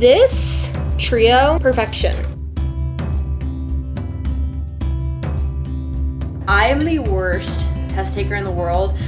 this trio, perfection. I am the worst test taker in the world.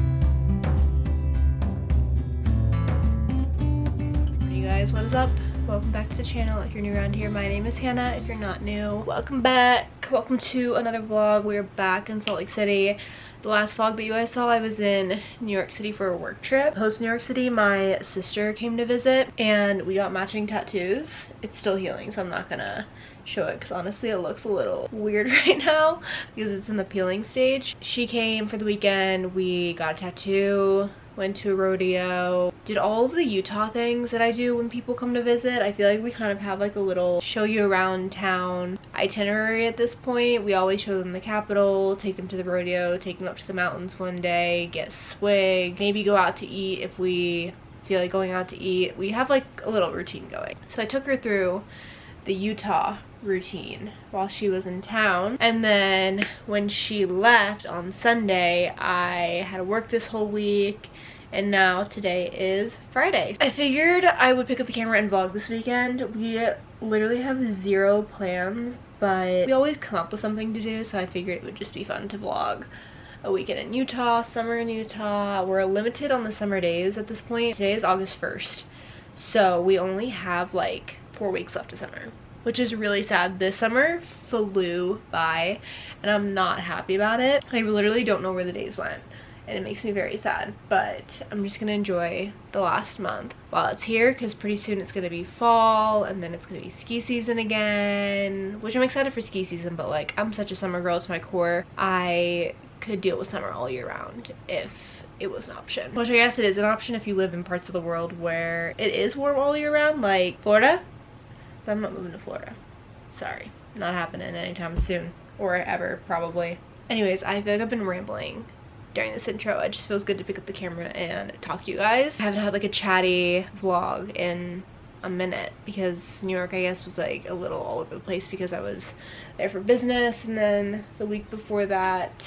Hey guys, what is up? Welcome back to the channel. If you're new around here, my name is Hannah. If you're not new, welcome back. Welcome to another vlog. We're back in Salt Lake City. The last vlog that you guys saw, I was in New York City for a work trip. Post New York City, my sister came to visit and we got matching tattoos. It's still healing, so I'm not gonna show it because honestly it looks a little weird right now because it's in the peeling stage. She came for the weekend, we got a tattoo, went to a rodeo, did all of the Utah things that I do when people come to visit. I feel like we kind of have like a little show you around town itinerary at this point. We always show them the Capitol, take them to the rodeo, take them up to the mountains one day, get swig, maybe go out to eat if we feel like going out to eat. We have like a little routine going. So I took her through the Utah routine while she was in town, and then when she left on Sunday, I had to work this whole week, and now today is Friday. I figured I would pick up the camera and vlog this weekend. We literally have zero plans, but we always come up with something to do, so I figured it would just be fun to vlog a weekend in Utah, summer in Utah. We're limited on the summer days at this point. Today is August 1st, so we only have like 4 weeks left of summer, which is really sad. This summer flew by and I'm not happy about it. I literally don't know where the days went and it makes me very sad, but I'm just gonna enjoy the last month while it's here because pretty soon it's gonna be fall and then it's gonna be ski season again, which I'm excited for ski season, but like I'm such a summer girl to my core. I could deal with summer all year round if it was an option, which I guess it is an option if you live in parts of the world where it is warm all year round, like Florida. But I'm not moving to Florida. Sorry, not happening anytime soon, or ever probably. Anyways, I feel like I've been rambling during this intro. It just feels good to pick up the camera and talk to you guys. I haven't had like a chatty vlog in a minute because New York, I guess, was like a little all over the place because I was there for business, and then the week before that,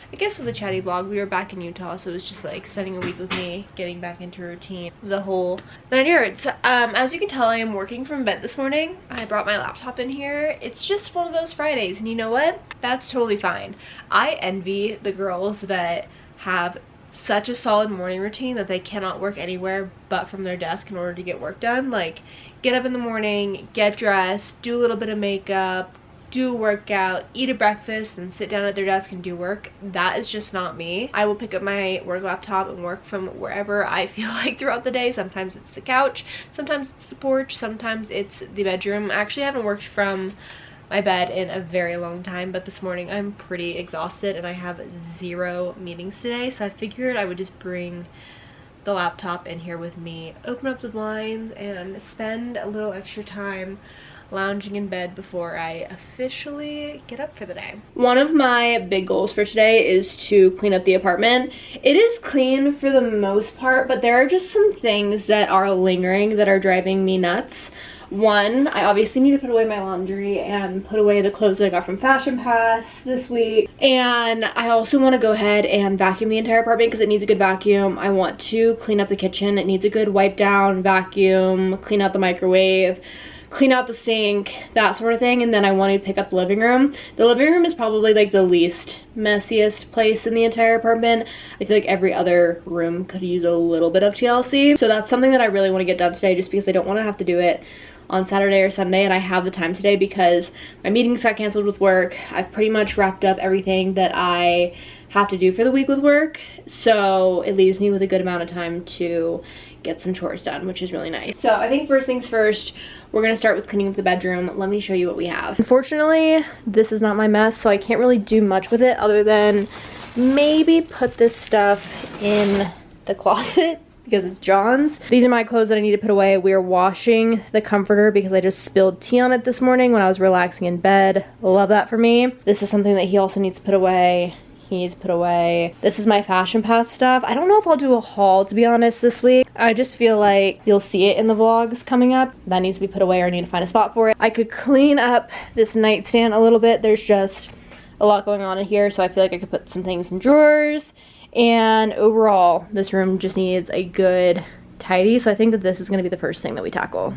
I guess, was a chatty vlog. We were back in Utah, so it was just like spending a week with me, getting back into routine, the whole 9 yards. As you can tell, I am working from bed this morning. I brought my laptop in here. It's just one of those Fridays, and you know what? That's totally fine. I envy the girls that have such a solid morning routine that they cannot work anywhere but from their desk in order to get work done. Like, get up in the morning, get dressed, do a little bit of makeup, do a workout, eat a breakfast, and sit down at their desk and do work. That is just not me. I will pick up my work laptop and work from wherever I feel like throughout the day. Sometimes it's the couch, sometimes it's the porch, sometimes it's the bedroom. I actually haven't worked from my bed in a very long time, but this morning I'm pretty exhausted and I have 0 meetings today, so I figured I would just bring the laptop in here with me, open up the blinds, and spend a little extra time lounging in bed before I officially get up for the day. One of my big goals for today is to clean up the apartment. It is clean for the most part, but there are just some things that are lingering that are driving me nuts. One, I obviously need to put away my laundry and put away the clothes that I got from Fashion Pass this week. And I also want to go ahead and vacuum the entire apartment because it needs a good vacuum. I want to clean up the kitchen. It needs a good wipe down, vacuum, clean out the microwave, clean out the sink, that sort of thing. And then I want to pick up the living room. The living room is probably like the least messiest place in the entire apartment. I feel like every other room could use a little bit of TLC. So that's something that I really want to get done today just because I don't want to have to do it on Saturday or Sunday, and I have the time today because my meetings got canceled with work. I've pretty much wrapped up everything that I have to do for the week with work, so it leaves me with a good amount of time to get some chores done, which is really nice. So I think first things first, we're gonna start with cleaning up the bedroom. Let me show you what we have. Unfortunately, this is not my mess, so I can't really do much with it other than maybe put this stuff in the closet because it's John's. These are my clothes that I need to put away. We are washing the comforter because I just spilled tea on it this morning when I was relaxing in bed. Love that for me. This is something that he also needs to put away. He needs to put away. This is my Fashion Pass stuff. I don't know if I'll do a haul, to be honest, this week. I just feel like you'll see it in the vlogs coming up. That needs to be put away, or I need to find a spot for it. I could clean up this nightstand a little bit. There's just a lot going on in here, so I feel like I could put some things in drawers. And overall, this room just needs a good tidy, so I think that this is going to be the first thing that we tackle.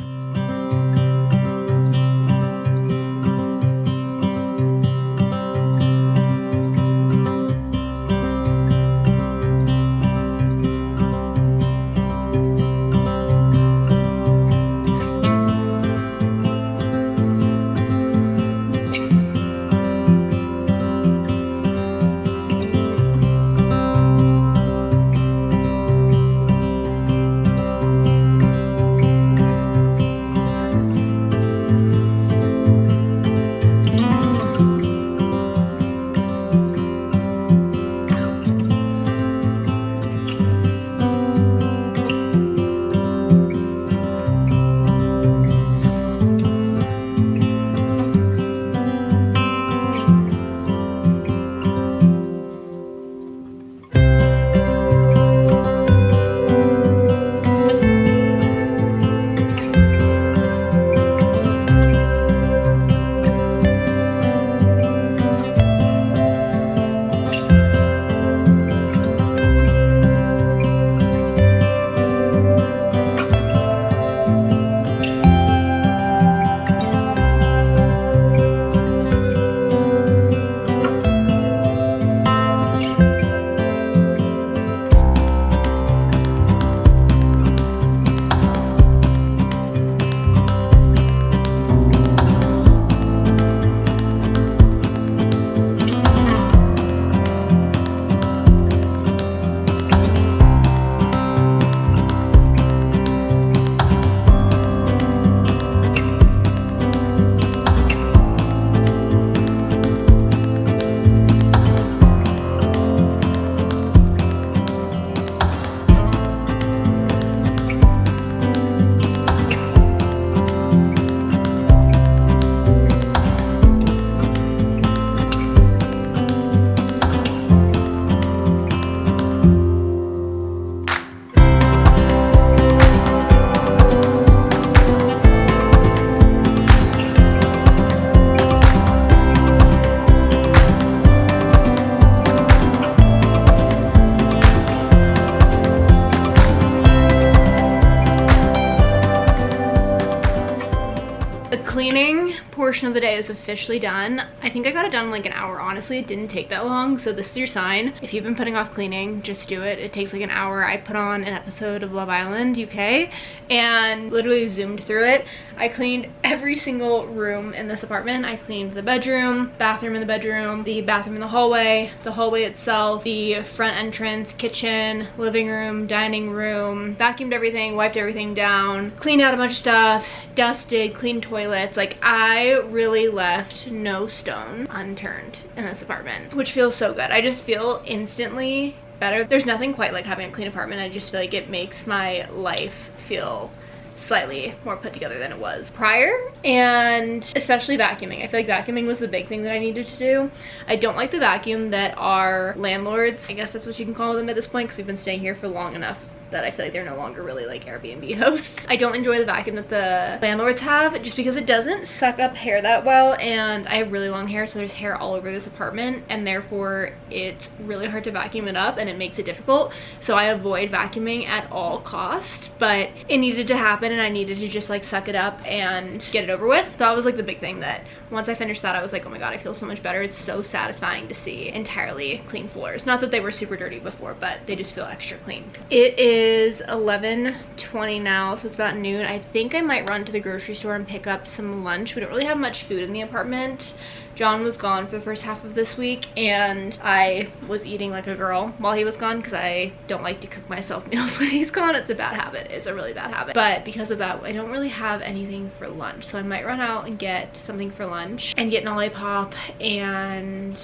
cleaning portion of the day is officially done. I think I got it done in like an hour. Honestly, it didn't take that long. So this is your sign. If you've been putting off cleaning, just do it. It takes like an hour. I put on an episode of Love Island UK and literally zoomed through it. I cleaned every single room in this apartment. I cleaned the bedroom, bathroom in the bedroom, the bathroom in the hallway itself, the front entrance, kitchen, living room, dining room, vacuumed everything, wiped everything down, cleaned out a bunch of stuff, dusted, cleaned toilets. Like, I really left no stone unturned in this apartment, which feels so good. I just feel instantly better. There's nothing quite like having a clean apartment. I just feel like it makes my life feel slightly more put together than it was prior, and especially vacuuming. I feel like vacuuming was the big thing that I needed to do. I don't like the vacuum that our landlords, I guess that's what you can call them at this point, because we've been staying here for long enough that I feel like they're no longer really like Airbnb hosts. I don't enjoy the vacuum that the landlords have just because it doesn't suck up hair that well, and I have really long hair, so there's hair all over this apartment, and therefore it's really hard to vacuum it up and it makes it difficult. So I avoid vacuuming at all costs, but it needed to happen and I needed to just like suck it up and get it over with. So that was like the big thing that once I finished that, I was like, oh my god, I feel so much better. It's so satisfying to see entirely clean floors. Not that they were super dirty before, but they just feel extra clean. It is 11:20 now, so it's about noon. I think I might run to the grocery store and pick up some lunch. We don't really have much food in the apartment. John was gone for the first half of this week, and I was eating like a girl while he was gone because I don't like to cook myself meals when he's gone. It's a bad habit. It's a really bad habit. But because of that, I don't really have anything for lunch. So I might run out and get something for lunch and get an Olipop and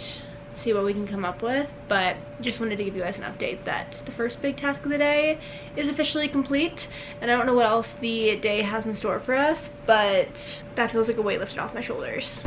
see what we can come up with. But just wanted to give you guys an update that the first big task of the day is officially complete, and I don't know what else the day has in store for us, but that feels like a weight lifted off my shoulders.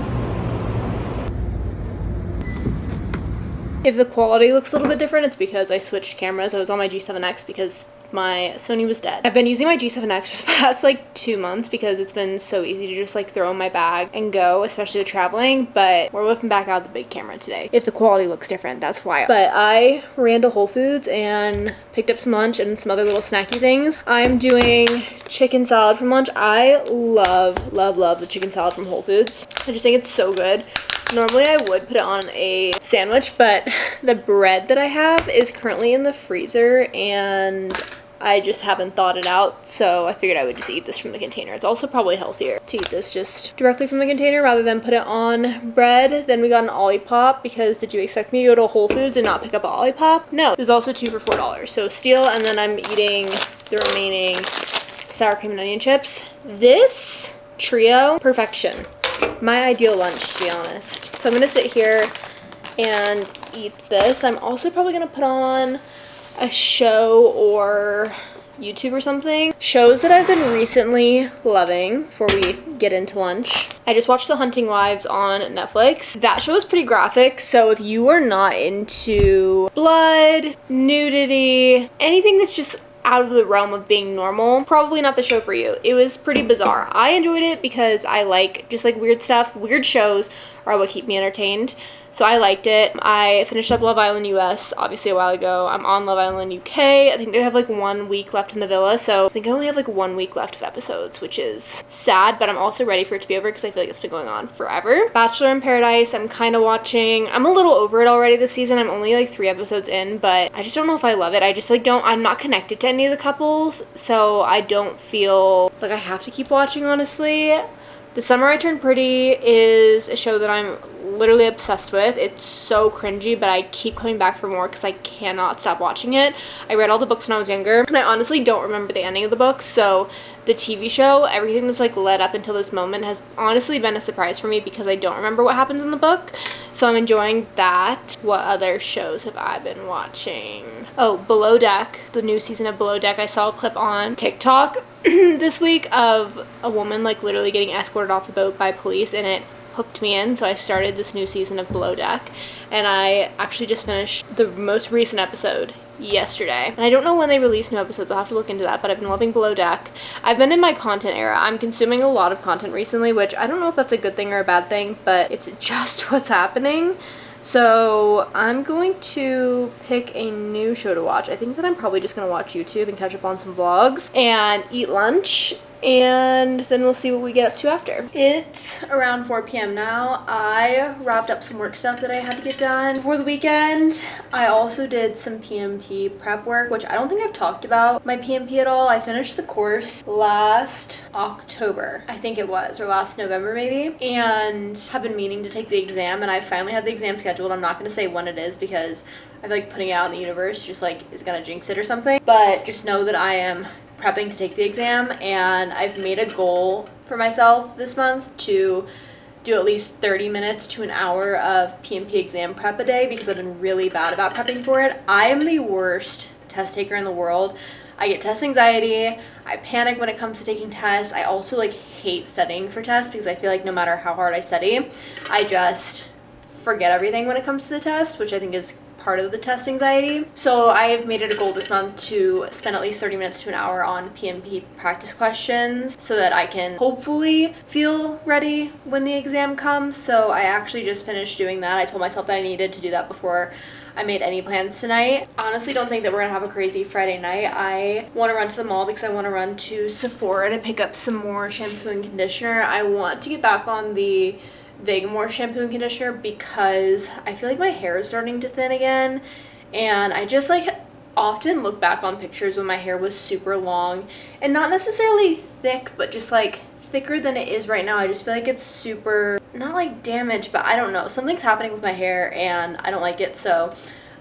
If the quality looks a little bit different, it's because I switched cameras. I was on my G7X because my Sony was dead. I've been using my G7X for the past like 2 months because it's been so easy to just like throw in my bag and go, especially with traveling, but we're whipping back out the big camera today. If the quality looks different, that's why. But I ran to Whole Foods and picked up some lunch and some other little snacky things. I'm doing chicken salad from lunch. I love the chicken salad from Whole Foods. I just think it's so good. Normally I would put it on a sandwich, but the bread that I have is currently in the freezer and I just haven't thawed it out, so I figured I would just eat this from the container. It's also probably healthier to eat this just directly from the container rather than put it on bread. Then we got an Olipop because did you expect me to go to Whole Foods and not pick up an Olipop? No. It was also 2 for $4. So steal, and then I'm eating the remaining sour cream and onion chips. This trio, perfection. My ideal lunch, to be honest. So I'm gonna sit here and eat this. I'm also probably gonna put on a show or YouTube or something. Shows that I've been recently loving before we get into lunch. I just watched The Hunting Wives on Netflix. That show is pretty graphic, so if you are not into blood, nudity, anything that's just out of the realm of being normal, probably not the show for you. It was pretty bizarre. I enjoyed it because I like just like weird stuff. Weird shows are what keep me entertained. So I liked it. I finished up Love Island US obviously a while ago. I'm on Love Island UK. I think they have like 1 week left in the villa, so I think I only have like 1 week left of episodes, which is sad, but I'm also ready for it to be over because I feel like it's been going on forever. Bachelor in Paradise, I'm kind of watching. I'm a little over it already this season. I'm only like 3 episodes in, but I just don't know if I love it. I just like I'm not connected to any of the couples, so I don't feel like I have to keep watching, honestly. The Summer I Turned Pretty is a show that I'm literally obsessed with. It's so cringy, but I keep coming back for more because I cannot stop watching it. I read all the books when I was younger, and I honestly don't remember the ending of the books, so the TV show, everything that's like led up until this moment has honestly been a surprise for me because I don't remember what happens in the book, so I'm enjoying that. What other shows have I been watching? Oh, Below Deck, the new season of Below Deck. I saw a clip on TikTok this week of a woman like literally getting escorted off the boat by police, and it hooked me in, so I started this new season of Below Deck, and I actually just finished the most recent episode yesterday. And I don't know when they release new episodes. I'll have to look into that, but I've been loving Below Deck. I've been in my content era. I'm consuming a lot of content recently, which I don't know if that's a good thing or a bad thing, but it's just what's happening. So I'm going to pick a new show to watch. I think that I'm probably just going to watch YouTube and catch up on some vlogs and eat lunch and then we'll see what we get up to after. It's around 4 p.m. now. I wrapped up some work stuff that I had to get done before the weekend. I also did some PMP prep work, which I don't think I've talked about my PMP at all. I finished the course last October, I think it was, or last November maybe, and have been meaning to take the exam, and I finally have the exam scheduled. I'm not going to say when it is because I feel like putting it out in the universe just like is going to jinx it or something, but just know that I am prepping to take the exam, and I've made a goal for myself this month to do at least 30 minutes to an hour of PMP exam prep a day because I've been really bad about prepping for it. I am the worst test taker in the world. I get test anxiety. I panic when it comes to taking tests. I also like hate studying for tests because I feel like no matter how hard I study, I just forget everything when it comes to the test, which I think is part of the test anxiety. So I have made it a goal this month to spend at least 30 minutes to an hour on PMP practice questions so that I can hopefully feel ready when the exam comes. So I actually just finished doing that. I told myself that I needed to do that before I made any plans tonight. Honestly, don't think that we're gonna have a crazy Friday night. I want to run to the mall because I want to run to Sephora to pick up some more shampoo and conditioner. I want to get back on the Vegamore shampoo and conditioner because I feel like my hair is starting to thin again, and I just like often look back on pictures when my hair was super long and not necessarily thick, but just like thicker than it is right now. I just feel like it's super, not like damaged, but I don't know, something's happening with my hair and I don't like it. So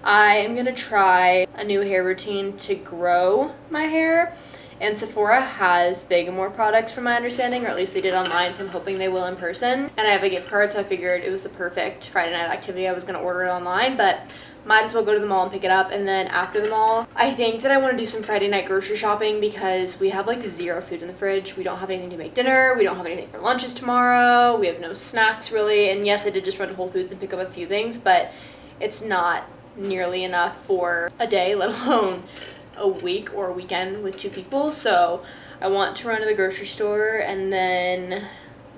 I am gonna try a new hair routine to grow my hair. And Sephora has Vegamore products from my understanding, or at least they did online, so I'm hoping they will in person. And I have a gift card, so I figured it was the perfect Friday night activity. I was going to order it online, but might as well go to the mall and pick it up. And then after the mall, I think that I want to do some Friday night grocery shopping because we have like zero food in the fridge. We don't have anything to make dinner. We don't have anything for lunches tomorrow. We have no snacks really. And yes, I did just run to Whole Foods and pick up a few things, but it's not nearly enough for a day, let alone a week or a weekend with 2 people. So I want to run to the grocery store and then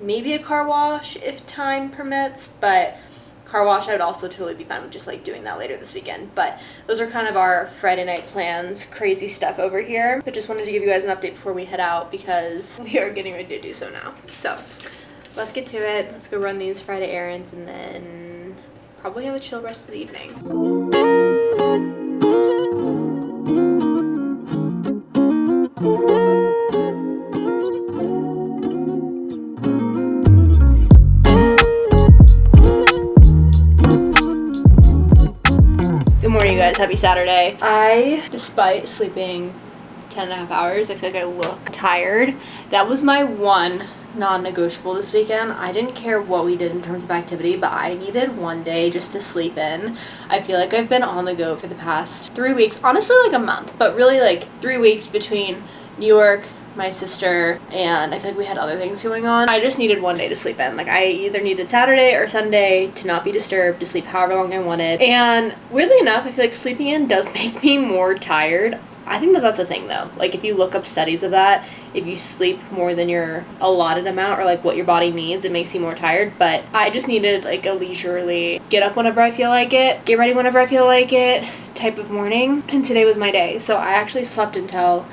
maybe a car wash if time permits, but car wash I would also totally be fine with just like doing that later this weekend. But those are kind of our Friday night plans. Crazy stuff over here, but just wanted to give you guys an update before we head out because we are getting ready to do so now. So let's get to it. Let's go run these Friday errands and then probably have a chill rest of the evening. Good morning, you guys. Happy Saturday. Despite sleeping 10.5 hours, I feel like I look tired. That was my one non-negotiable this weekend. I didn't care what we did in terms of activity, but I needed one day just to sleep in. I feel like I've been on the go for the past 3 weeks, honestly like a month, but really like 3 weeks between New York, my sister, and I feel like we had other things going on. I just needed one day to sleep in. Like I either needed Saturday or Sunday to not be disturbed, to sleep however long I wanted. And weirdly enough, I feel like sleeping in does make me more tired. I think that that's a thing though. Like if you look up studies of that, if you sleep more than your allotted amount or like what your body needs, it makes you more tired. But I just needed like a leisurely get up whenever I feel like it, get ready whenever I feel like it type of morning. And today was my day. So I actually slept until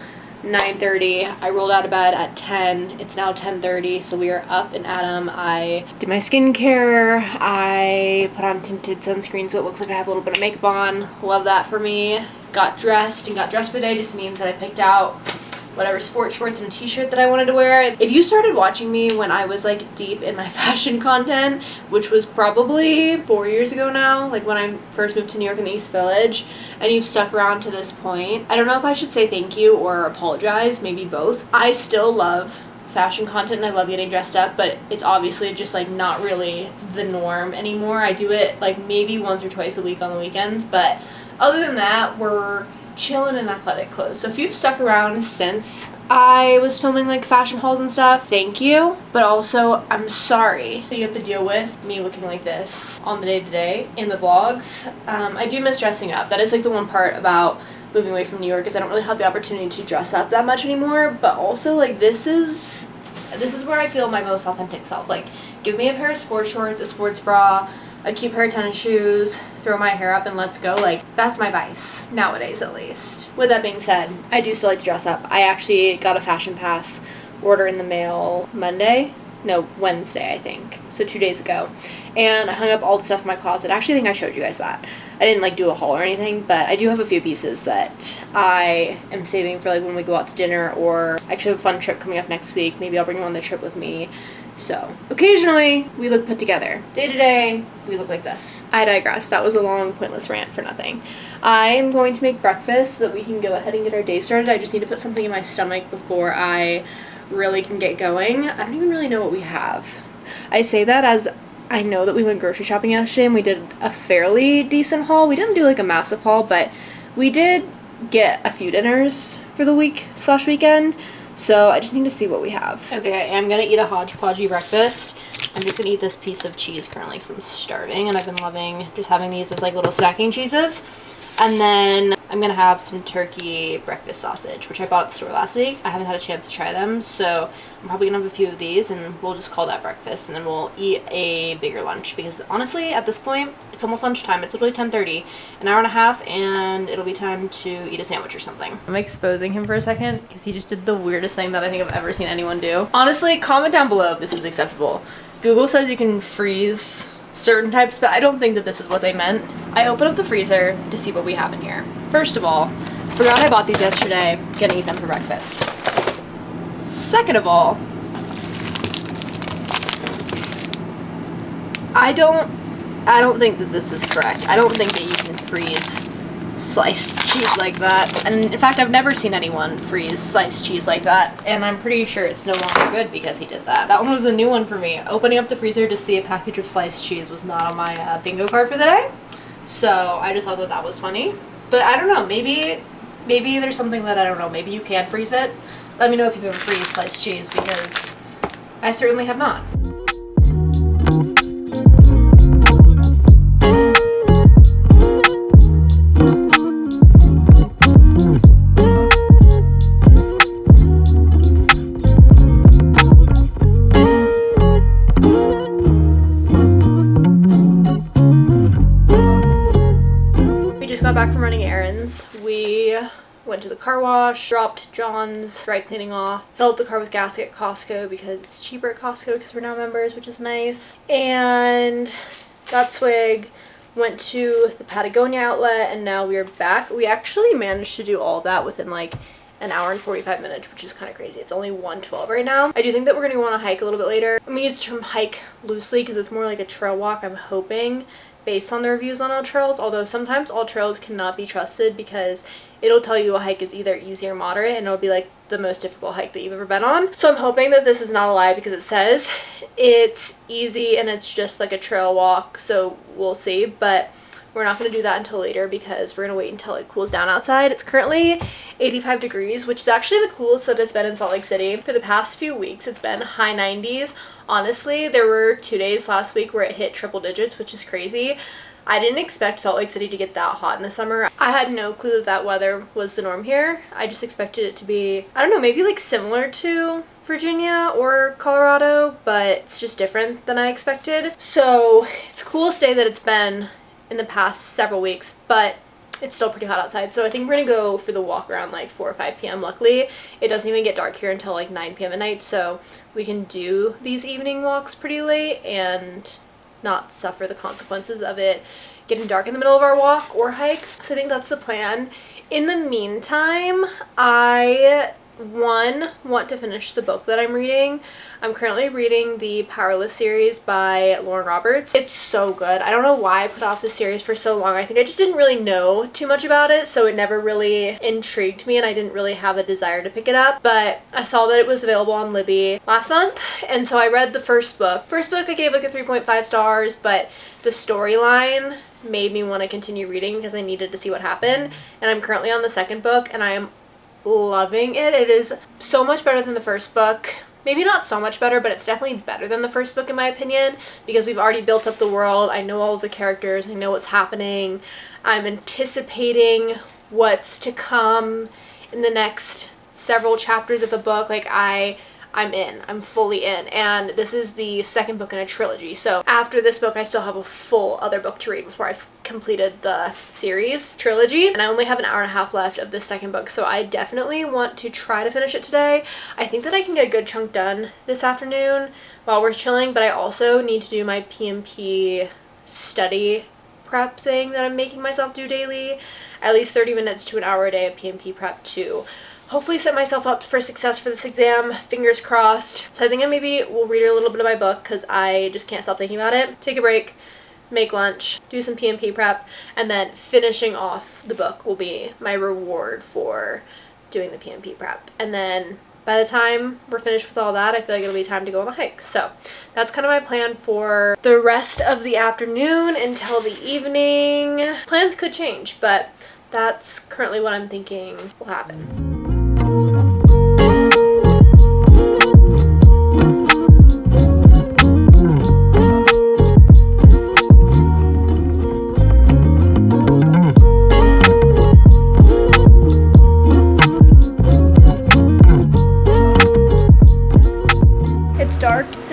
9:30. I rolled out of bed at 10. It's now 10:30, so we are up and at 'em. I did my skincare. I put on tinted sunscreen so it looks like I have a little bit of makeup on. Love that for me. Got dressed, and got dressed for the day just means that I picked out whatever sports shorts and a t-shirt that I wanted to wear. If you started watching me when I was like deep in my fashion content, which was probably 4 years ago now, like when I first moved to New York in the East Village, and you've stuck around to this point, I don't know if I should say thank you or apologize, maybe both. I still love fashion content and I love getting dressed up, but it's obviously just like not really the norm anymore. I do it like maybe once or twice a week on the weekends, but other than that, we're chilling in athletic clothes. So if you've stuck around since I was filming like fashion hauls and stuff, thank you. But also, I'm sorry that you have to deal with me looking like this on the day-to-day in the vlogs. I do miss dressing up. That is like the one part about moving away from New York is I don't really have the opportunity to dress up that much anymore. But also like this is where I feel my most authentic self. Like give me a pair of sports shorts, a sports bra, a cute pair of tennis shoes, throw my hair up and let's go. Like that's my vice nowadays, at least. With that being said, I do still like to dress up. I actually got a fashion pass order in the mail Wednesday, I think. So 2 days ago. And I hung up all the stuff in my closet. Actually, I think I showed you guys that. I didn't like do a haul or anything, but I do have a few pieces that I am saving for like when we go out to dinner, or I actually have a fun trip coming up next week. Maybe I'll bring you on the trip with me. So occasionally we look put together. Day to day, we look like this. I digress. That was a long, pointless rant for nothing. I am going to make breakfast so that we can go ahead and get our day started. I just need to put something in my stomach before I really can get going. I don't even really know what we have. I say that as I know that we went grocery shopping yesterday and we did a fairly decent haul. We didn't do like a massive haul, but we did get a few dinners for the week/weekend. So I just need to see what we have. Okay, I'm gonna eat a hodgepodgey breakfast. I'm just gonna eat this piece of cheese currently because I'm starving, and I've been loving just having these as like little snacking cheeses. And then I'm gonna have some turkey breakfast sausage, which I bought at the store last week. I haven't had a chance to try them, so I'm probably gonna have a few of these, and we'll just call that breakfast, and then we'll eat a bigger lunch, because honestly, at this point, it's almost lunchtime. It's literally 10:30, an hour and a half, and it'll be time to eat a sandwich or something. I'm exposing him for a second, because he just did the weirdest thing that I think I've ever seen anyone do. Honestly, comment down below if this is acceptable. Google says you can freeze certain types, but I don't think that this is what they meant. I opened up the freezer to see what we have in here. First of all, forgot I bought these yesterday, gonna eat them for breakfast. Second of all, I don't think that this is correct. I don't think that you can freeze sliced cheese like that. And in fact, I've never seen anyone freeze sliced cheese like that, and I'm pretty sure it's no longer good because he did that. That one was a new one for me. Opening up the freezer to see a package of sliced cheese was not on my bingo card for the day, so I just thought that that was funny. But I don't know, maybe there's something that I don't know. Maybe you can freeze it. Let me know if you've ever freezed sliced cheese, because I certainly have not. Got back from running errands. We went to the car wash, dropped John's dry cleaning off, filled the car with gas at Costco because it's cheaper at Costco because we're now members, which is nice, and got swig, went to the Patagonia outlet, and now we are back. We actually managed to do all of that within like an hour and 45 minutes, which is kind of crazy. It's only 1:12 right now. I do think that we're going to want to hike a little bit later. I'm going to use the term hike loosely because it's more like a trail walk, I'm hoping, based on the reviews on all trails, although sometimes all trails cannot be trusted because it'll tell you a hike is either easy or moderate, and it'll be like the most difficult hike that you've ever been on. So I'm hoping that this is not a lie because it says it's easy and it's just like a trail walk, so we'll see. But we're not going to do that until later because we're going to wait until it cools down outside. It's currently 85 degrees, which is actually the coolest that it's been in Salt Lake City. For the past few weeks, it's been high 90s. Honestly, there were 2 days last week where it hit triple digits, which is crazy. I didn't expect Salt Lake City to get that hot in the summer. I had no clue that that weather was the norm here. I just expected it to be, I don't know, maybe like similar to Virginia or Colorado, but it's just different than I expected. So it's a cool day that it's been in the past several weeks, but it's still pretty hot outside. So I think we're gonna go for the walk around like 4 or 5 p.m. Luckily, it doesn't even get dark here until like 9 p.m. at night, so we can do these evening walks pretty late and not suffer the consequences of it getting dark in the middle of our walk or hike. So I think that's the plan. In the meantime, I want to finish the book that I'm reading. I'm currently reading the Powerless series by Lauren Roberts. It's so good. I don't know why I put off this series for so long. I think I just didn't really know too much about it, so it never really intrigued me and I didn't really have a desire to pick it up. But I saw that it was available on Libby last month, and so I read the first book. First book I gave like a 3.5 stars, but the storyline made me want to continue reading because I needed to see what happened. And I'm currently on the second book and I am loving it. It is so much better than the first book. Maybe not so much better, but it's definitely better than the first book in my opinion, because we've already built up the world. I know all of the characters. I know what's happening. I'm anticipating what's to come in the next several chapters of the book. Like I'm in. I'm fully in. And this is the second book in a trilogy. So after this book, I still have a full other book to read before I completed the series trilogy, and I only have an hour and a half left of the second book, so I definitely want to try to finish it today. I think that I can get a good chunk done this afternoon while we're chilling, but I also need to do my PMP study prep thing that I'm making myself do daily, at least 30 minutes to an hour a day of PMP prep to hopefully set myself up for success for this exam, fingers crossed. So I think I maybe will read a little bit of my book because I just can't stop thinking about it, take a break, make lunch, do some PMP prep, and then finishing off the book will be my reward for doing the PMP prep. And then by the time we're finished with all that, I feel like it'll be time to go on a hike. So that's kind of my plan for the rest of the afternoon until the evening. Plans could change, but that's currently what I'm thinking will happen.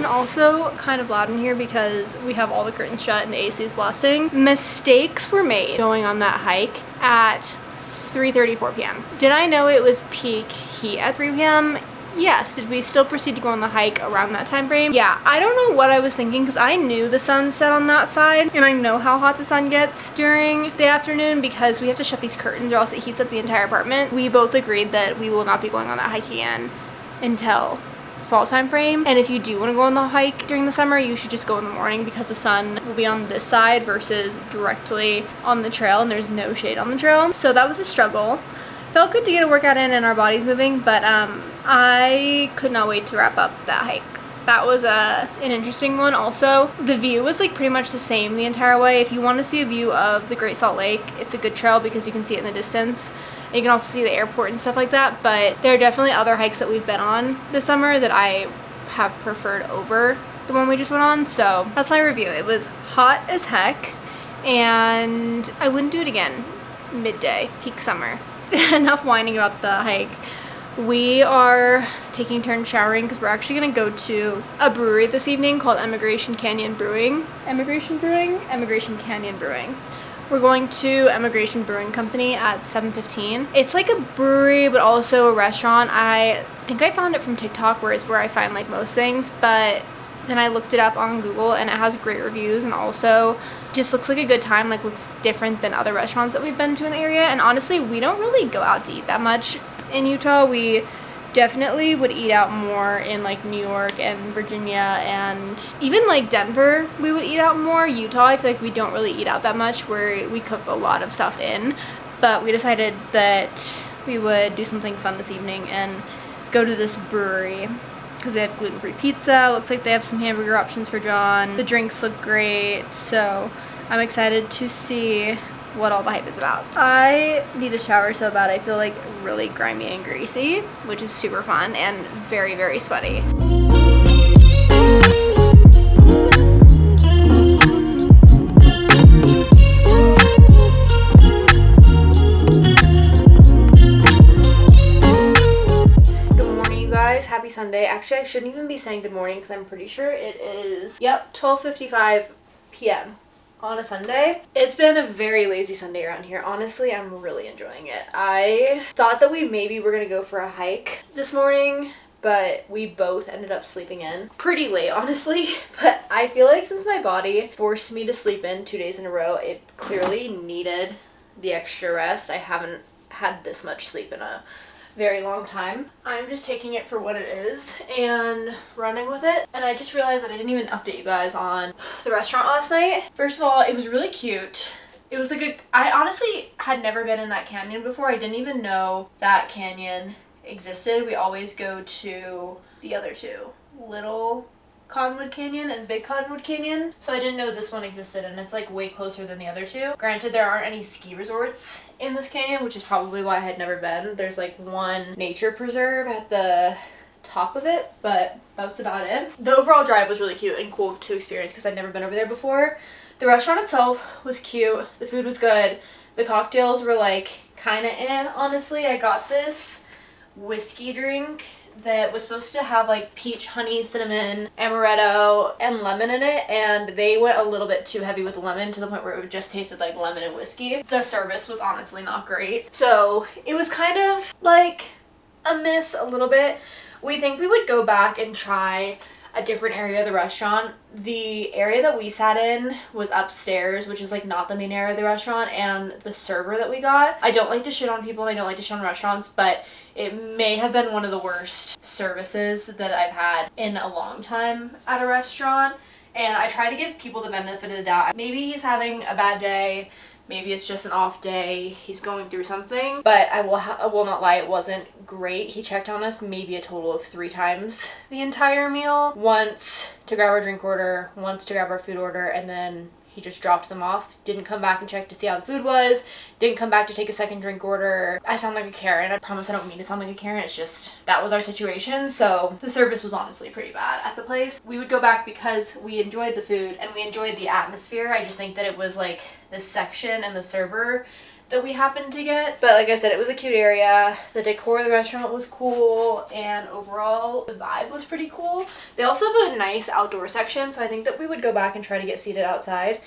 Also kind of loud in here because we have all the curtains shut and the AC is blasting. Mistakes were made going on that hike at 3:34 p.m. Did I know it was peak heat at 3 p.m.? Yes. Did we still proceed to go on the hike around that time frame? Yeah. I don't know what I was thinking because I knew the sun set on that side and I know how hot the sun gets during the afternoon because we have to shut these curtains or else it heats up the entire apartment. We both agreed that we will not be going on that hike again until fall time frame, and if you do want to go on the hike during the summer, you should just go in the morning because the sun will be on this side versus directly on the trail, and there's no shade on the trail. So that was a struggle. Felt good to get a workout in and our bodies moving, but I could not wait to wrap up that hike. That was an interesting one. Also, the view was like pretty much the same the entire way. If you want to see a view of the Great Salt Lake, it's a good trail because you can see it in the distance. You can also see the airport and stuff like that, but there are definitely other hikes that we've been on this summer that I have preferred over the one we just went on, so that's my review. It was hot as heck, and I wouldn't do it again midday, peak summer. Enough whining about the hike. We are taking turns showering because we're actually going to go to a brewery this evening called Emigration Canyon Brewing. Emigration Canyon Brewing. We're going to Emigration Brewing Company at 7:15. It's like a brewery, but also a restaurant. I think I found it from TikTok, where it's where I find like most things, but then I looked it up on Google and it has great reviews and also just looks like a good time, like looks different than other restaurants that we've been to in the area. And honestly, we don't really go out to eat that much in Utah. We definitely would eat out more in like New York and Virginia and even like Denver. We would eat out more. Utah, I feel like we don't really eat out that much, where we cook a lot of stuff in, but we decided that we would do something fun this evening and go to this brewery because they have gluten-free pizza. Looks like they have some hamburger options for John. The drinks look great, so I'm excited to see what all the hype is about. I need a shower so bad. I feel like really grimy and greasy, which is super fun and very, very sweaty. Good morning, you guys. Happy Sunday. Actually, I shouldn't even be saying good morning because I'm pretty sure it is, 12:55 p.m. on a Sunday. It's been a very lazy Sunday around here. Honestly, I'm really enjoying it. I thought that we maybe were gonna go for a hike this morning, but we both ended up sleeping in pretty late, honestly. But I feel like since my body forced me to sleep in 2 days in a row, it clearly needed the extra rest. I haven't had this much sleep in a very long time. I'm just taking it for what it is and running with it. And I just realized that I didn't even update you guys on the restaurant last night. First of all, it was really cute. It was like I honestly had never been in that canyon before. I didn't even know that canyon existed. We always go to the other two, Little Cottonwood Canyon and Big Cottonwood Canyon. So I didn't know this one existed, and it's like way closer than the other two. Granted, there aren't any ski resorts in this canyon, which is probably why I had never been. There's like one nature preserve at the top of it, but that's about it. The overall drive was really cute and cool to experience because I'd never been over there before. The restaurant itself was cute. The food was good. The cocktails were like kind of honestly. I got this whiskey drink that was supposed to have like peach, honey, cinnamon, amaretto, and lemon in it, and they went a little bit too heavy with the lemon to the point where it just tasted like lemon and whiskey. The service was honestly not great. So it was kind of like a miss a little bit. We think we would go back and try a different area of the restaurant. The area that we sat in was upstairs, which is like not the main area of the restaurant, and the server that we got, I don't like to shit on people and I don't like to shit on restaurants, but it may have been one of the worst services that I've had in a long time at a restaurant. And I try to give people the benefit of the doubt. Maybe he's having a bad day, maybe it's just an off day, he's going through something, but I will not lie, it wasn't great. He checked on us maybe a total of 3 times the entire meal. Once to grab our drink order, once to grab our food order, and then he just dropped them off. Didn't come back and check to see how the food was. Didn't come back to take a second drink order. I sound like a Karen. I promise I don't mean to sound like a Karen. It's just, that was our situation. So the service was honestly pretty bad at the place. We would go back because we enjoyed the food and we enjoyed the atmosphere. I just think that it was like the section and the server that we happened to get. But like I said, it was a cute area. The decor of the restaurant was cool, and overall the vibe was pretty cool. They also have a nice outdoor section, so I think that we would go back and try to get seated outside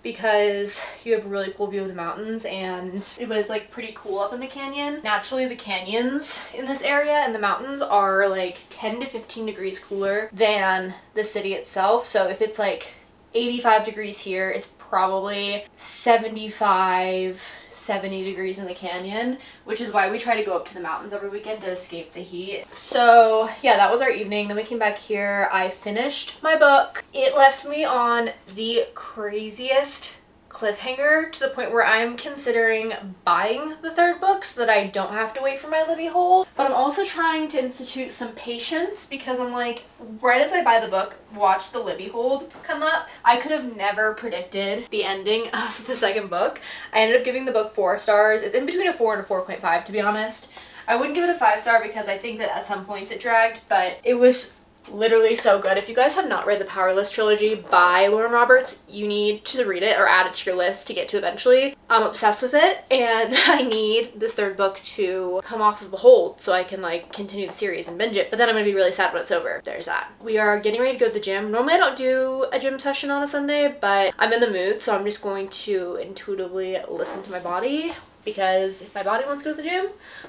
because you have a really cool view of the mountains, and it was like pretty cool up in the canyon. Naturally, the canyons in this area and the mountains are like 10 to 15 degrees cooler than the city itself. So if it's like 85 degrees here, it's probably 75, 70 degrees in the canyon, which is why we try to go up to the mountains every weekend to escape the heat. So yeah, that was our evening. Then we came back here. I finished my book. It left me on the craziest cliffhanger to the point where I'm considering buying the 3rd book so that I don't have to wait for my Libby hold. But I'm also trying to institute some patience because I'm like, right as I buy the book, watch the Libby hold come up. I could have never predicted the ending of the 2nd book. I ended up giving the book 4 stars. It's in between a 4 and a 4.5, to be honest. I wouldn't give it a 5-star because I think that at some points it dragged, but it was literally so good. If you guys have not read the Powerless trilogy by Lauren Roberts, you need to read it or add it to your list to get to eventually. I'm obsessed with it, and I need this 3rd book to come off of the hold so I can like continue the series and binge it, but then I'm gonna be really sad when it's over. There's that. We are getting ready to go to the gym. Normally I don't do a gym session on a Sunday, but I'm in the mood, so I'm just going to intuitively listen to my body, because if my body wants to go to the gym,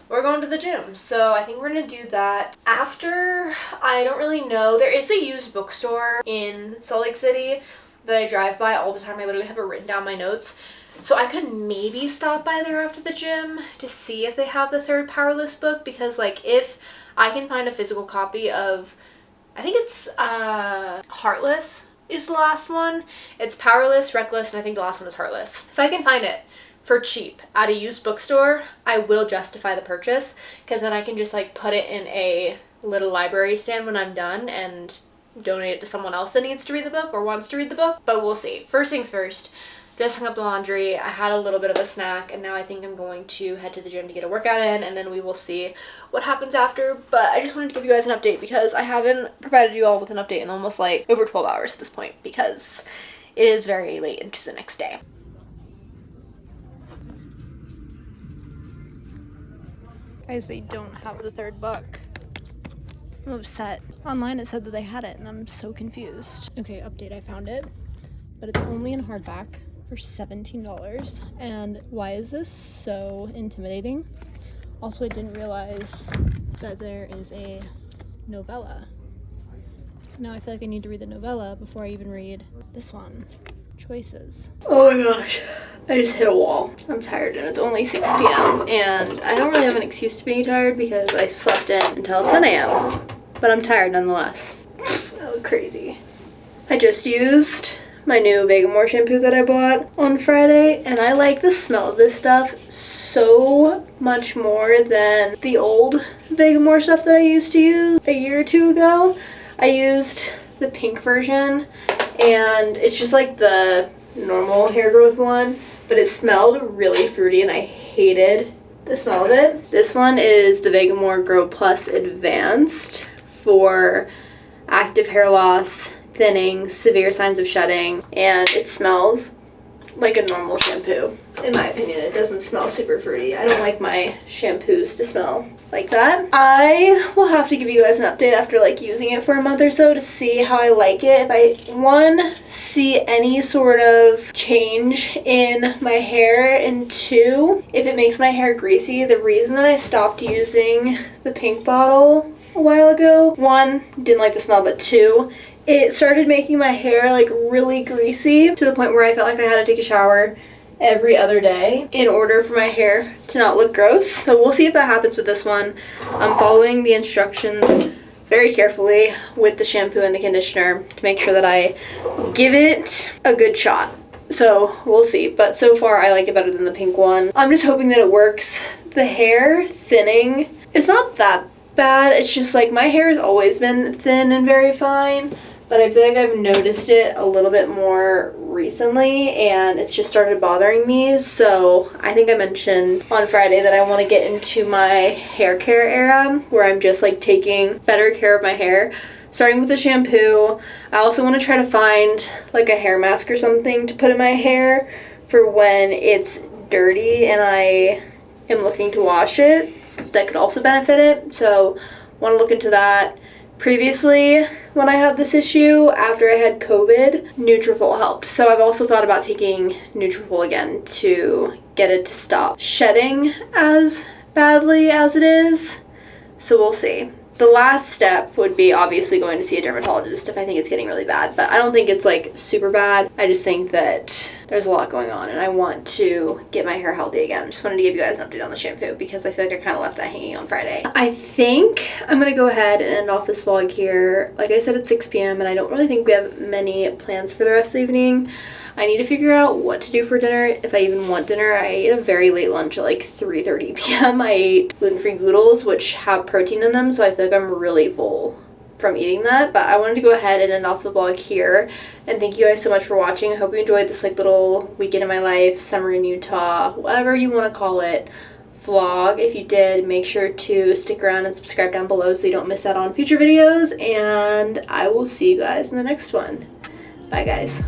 we're going to the gym. So I think we're gonna do that after. I don't really know. There is a used bookstore in Salt Lake City that I drive by all the time. I literally have it written down my notes. So I could maybe stop by there after the gym to see if they have the 3rd Powerless book, because like if I can find a physical copy of, I think it's Heartless is the last one. It's Powerless, Reckless, and I think the last one is Heartless. If I can find it for cheap at a used bookstore, I will justify the purchase, because then I can just like put it in a little library stand when I'm done and donate it to someone else that needs to read the book or wants to read the book. But we'll see. First things first, just hung up the laundry. I had a little bit of a snack, and now I think I'm going to head to the gym to get a workout in, and then we will see what happens after. But I just wanted to give you guys an update because I haven't provided you all with an update in almost like over 12 hours at this point, because it is very late into the next day. Guys, they don't have the 3rd book. I'm upset. Online it said that they had it, and I'm so confused. Okay, update, I found it, but it's only in hardback for $17. And why is this so intimidating? Also, I didn't realize that there is a novella. Now I feel like I need to read the novella before I even read this one. Choices. Oh my gosh, I just hit a wall. I'm tired and it's only 6 p.m. and I don't really have an excuse to being tired because I slept in until 10 a.m. But I'm tired nonetheless. I look crazy. I just used my new Vegamore shampoo that I bought on Friday, and I like the smell of this stuff so much more than the old Vegamore stuff that I used to use a year or 2 ago. I used the pink version, and it's just like the normal hair growth one, but it smelled really fruity and I hated the smell of it. This one is the Vegamore Grow Plus Advanced for active hair loss, thinning, severe signs of shedding, and it smells like a normal shampoo. In my opinion, it doesn't smell super fruity. I don't like my shampoos to smell like that. I will have to give you guys an update after like using it for a month or so to see how I like it. If I, one, see any sort of change in my hair, and two, if it makes my hair greasy. The reason that I stopped using the pink bottle a while ago, one, didn't like the smell, but two, it started making my hair like really greasy to the point where I felt like I had to take a shower every other day in order for my hair to not look gross. So we'll see if that happens with this one. I'm following the instructions very carefully with the shampoo and the conditioner to make sure that I give it a good shot. So we'll see, but so far I like it better than the pink one. I'm just hoping that it works. The hair thinning is not that bad. It's just like my hair has always been thin and very fine, but I feel like I've noticed it a little bit more recently and it's just started bothering me. So I think I mentioned on Friday that I want to get into my hair care era where I'm just like taking better care of my hair, starting with the shampoo. I also want to try to find like a hair mask or something to put in my hair for when it's dirty and I am looking to wash it. That could also benefit it. So want to look into that. Previously, when I had this issue, after I had COVID, Nutrafol helped. So I've also thought about taking Nutrafol again to get it to stop shedding as badly as it is. So we'll see. The last step would be obviously going to see a dermatologist if I think it's getting really bad, but I don't think it's like super bad. I just think that there's a lot going on and I want to get my hair healthy again. Just wanted to give you guys an update on the shampoo because I feel like I kind of left that hanging on Friday. I think I'm gonna go ahead and end off this vlog here. Like I said, it's 6 p.m. and I don't really think we have many plans for the rest of the evening. I need to figure out what to do for dinner, if I even want dinner. I ate a very late lunch at like 3:30 p.m. I ate gluten-free noodles, which have protein in them, so I feel like I'm really full from eating that. But I wanted to go ahead and end off the vlog here. And thank you guys so much for watching. I hope you enjoyed this like little weekend in my life, summer in Utah, whatever you want to call it, vlog. If you did, make sure to stick around and subscribe down below so you don't miss out on future videos. And I will see you guys in the next one. Bye, guys.